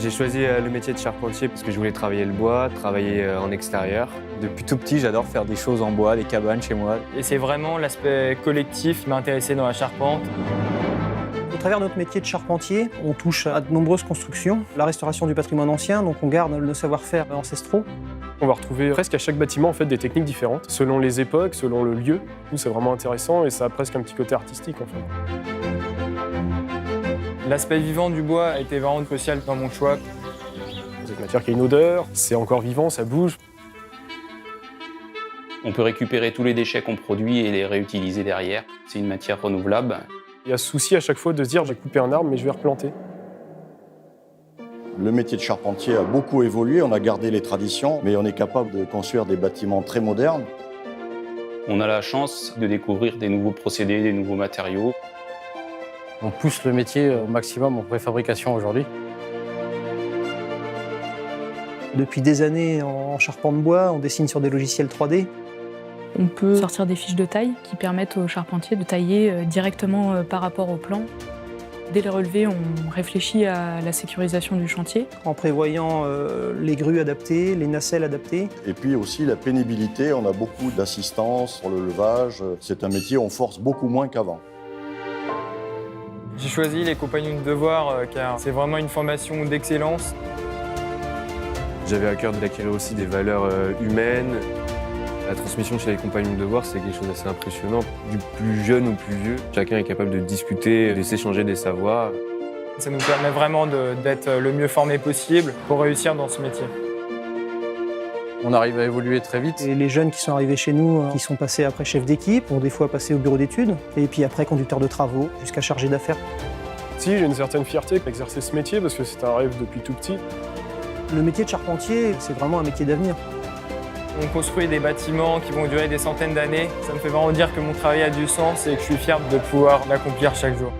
J'ai choisi le métier de charpentier parce que je voulais travailler le bois, travailler en extérieur. Depuis tout petit, j'adore faire des choses en bois, des cabanes chez moi. Et c'est vraiment l'aspect collectif qui m'a intéressé dans la charpente. Au travers de notre métier de charpentier, on touche à de nombreuses constructions. La restauration du patrimoine ancien, donc on garde nos savoir-faire ancestraux. On va retrouver presque à chaque bâtiment en fait, des techniques différentes, selon les époques, selon le lieu. C'est vraiment intéressant et ça a presque un petit côté artistique en fait. L'aspect vivant du bois a été vraiment crucial dans mon choix. Cette matière qui a une odeur, c'est encore vivant, ça bouge. On peut récupérer tous les déchets qu'on produit et les réutiliser derrière. C'est une matière renouvelable. Il y a ce souci à chaque fois de se dire j'ai coupé un arbre mais je vais replanter. Le métier de charpentier a beaucoup évolué, on a gardé les traditions, mais on est capable de construire des bâtiments très modernes. On a la chance de découvrir des nouveaux procédés, des nouveaux matériaux. On pousse le métier au maximum en préfabrication aujourd'hui. Depuis des années en charpente bois, on dessine sur des logiciels 3D. On peut sortir des fiches de taille qui permettent aux charpentiers de tailler directement par rapport au plan. Dès le relevé, on réfléchit à la sécurisation du chantier. En prévoyant les grues adaptées, les nacelles adaptées. Et puis aussi la pénibilité, on a beaucoup d'assistance sur le levage. C'est un métier où on force beaucoup moins qu'avant. J'ai choisi les compagnons de devoir car c'est vraiment une formation d'excellence. J'avais à cœur d'acquérir aussi des valeurs humaines. La transmission chez les compagnons de devoir, c'est quelque chose d'assez impressionnant. Du plus jeune au plus vieux, chacun est capable de discuter, de s'échanger des savoirs. Ça nous permet vraiment d'être le mieux formé possible pour réussir dans ce métier. On arrive à évoluer très vite. Et les jeunes qui sont arrivés chez nous, qui sont passés après chef d'équipe, ont des fois passé au bureau d'études, et puis après conducteur de travaux, jusqu'à chargé d'affaires. Si, j'ai une certaine fierté d'exercer ce métier parce que c'est un rêve depuis tout petit. Le métier de charpentier, c'est vraiment un métier d'avenir. On construit des bâtiments qui vont durer des centaines d'années. Ça me fait vraiment dire que mon travail a du sens et que je suis fier de pouvoir l'accomplir chaque jour.